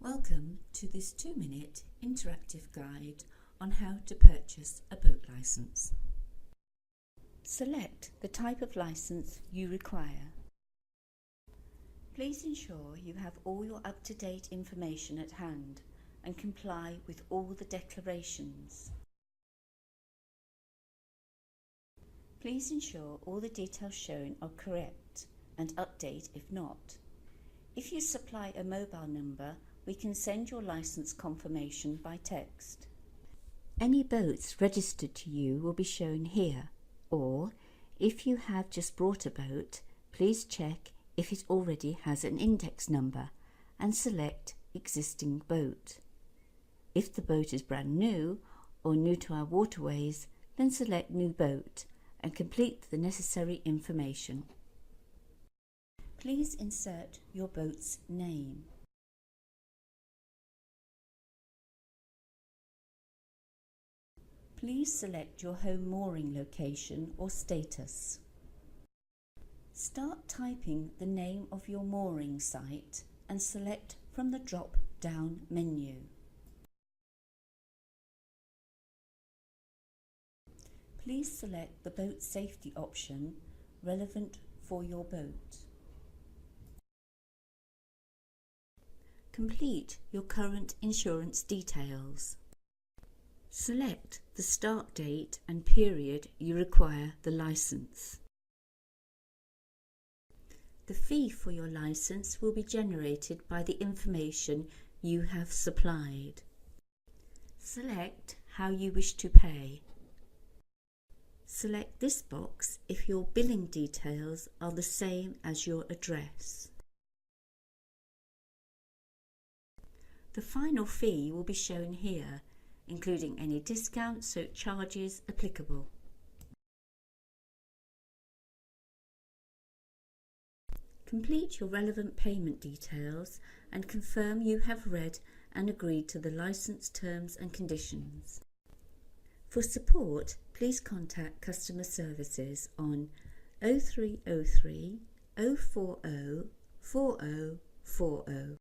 Welcome to this 2-minute interactive guide on how to purchase a boat license. Select the type of license you require. Please ensure you have all your up-to-date information at hand and comply with all the declarations. Please ensure all the details shown are correct and update if not. If you supply a mobile number, we can send your license confirmation by text. Any boats registered to you will be shown here, or if you have just bought a boat, please check if it already has an index number and select Existing Boat. If the boat is brand new or new to our waterways, then select New Boat and complete the necessary information. Please insert your boat's name. Please select your home mooring location or status. Start typing the name of your mooring site and select from the drop-down menu. Please select the boat safety option relevant for your boat. Complete your current insurance details. Select the start date and period you require the license. The fee for your license will be generated by the information you have supplied. Select how you wish to pay. Select this box if your billing details are the same as your address. The final fee will be shown here, including any discounts or charges applicable. Complete your relevant payment details and confirm you have read and agreed to the license terms and conditions. For support, please contact customer services on 0303 040 4040.